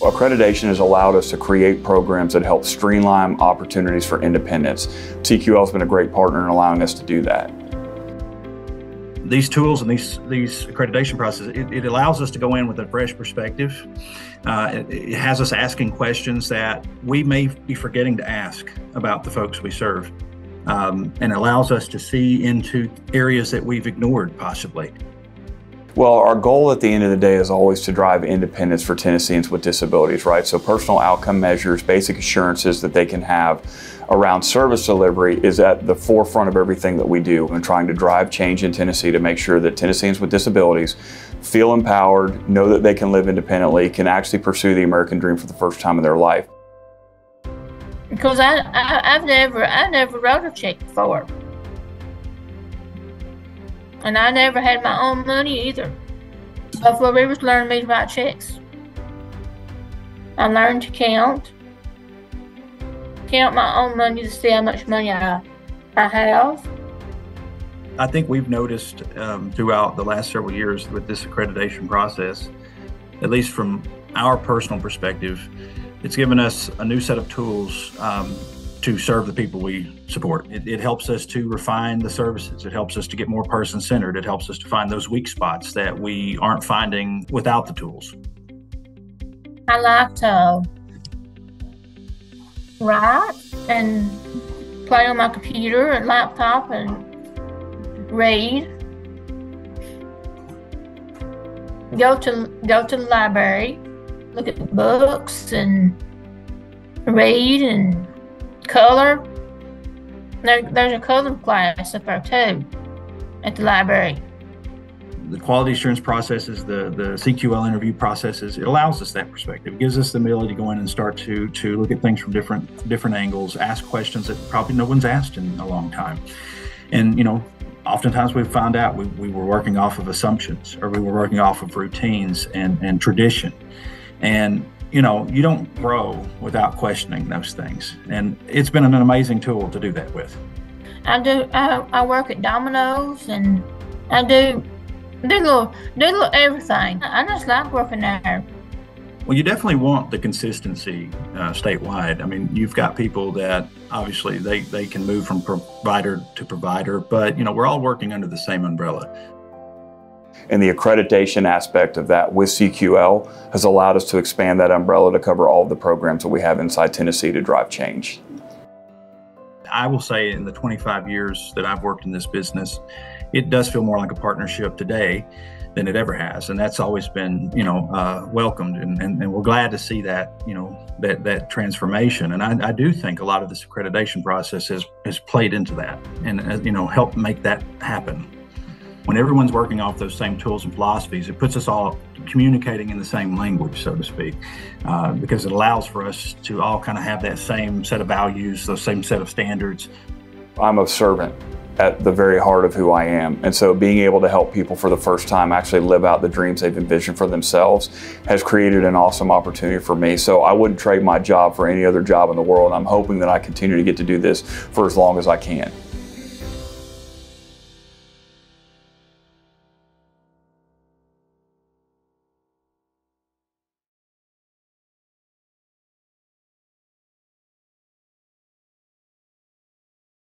Accreditation has allowed us to create programs that help streamline opportunities for independence. CQL has been a great partner in allowing us to do that. These tools and these accreditation processes, it allows us to go in with a fresh perspective. It has us asking questions that we may be forgetting to ask about the folks we serve, and allows us to see into areas that we've ignored possibly. Well, our goal at the end of the day is always to drive independence for Tennesseans with disabilities, right? So personal outcome measures, basic assurances that they can have around service delivery is at the forefront of everything that we do, and trying to drive change in Tennessee to make sure that Tennesseans with disabilities feel empowered, know that they can live independently, can actually pursue the American dream for the first time in their life. Because I never wrote a check before. And I never had my own money either. Buffalo River's learned me to write checks. I learned to count my own money to see how much money I have. I think we've noticed throughout the last several years with this accreditation process, at least from our personal perspective, it's given us a new set of tools to serve the people we support. It helps us to refine the services. It helps us to get more person-centered. It helps us to find those weak spots that we aren't finding without the tools. I like to write and play on my computer and laptop and read. Go to the library, look at books and read and color. There's a color class up there too at the library. The quality assurance processes, the CQL interview processes, it allows us that perspective. It gives us the ability to go in and start to look at things from different angles, ask questions that probably no one's asked in a long time. And oftentimes we've found out we were working off of assumptions, or we were working off of routines and tradition. And you don't grow without questioning those things. And it's been an amazing tool to do that with. I work at Domino's, and I do little everything. I just like working there. Well, you definitely want the consistency statewide. I mean, you've got people that obviously they can move from provider to provider, but we're all working under the same umbrella. And the accreditation aspect of that with CQL has allowed us to expand that umbrella to cover all of the programs that we have inside Tennessee to drive change. I will say in the 25 years that I've worked in this business, it does feel more like a partnership today than it ever has. And that's always been, welcomed. And we're glad to see that, that transformation. And I do think a lot of this accreditation process has played into that and, helped make that happen. When everyone's working off those same tools and philosophies, it puts us all communicating in the same language, so to speak, because it allows for us to all kind of have that same set of values, those same set of standards. I'm a servant at the very heart of who I am. And so being able to help people for the first time actually live out the dreams they've envisioned for themselves has created an awesome opportunity for me. So I wouldn't trade my job for any other job in the world. I'm hoping that I continue to get to do this for as long as I can.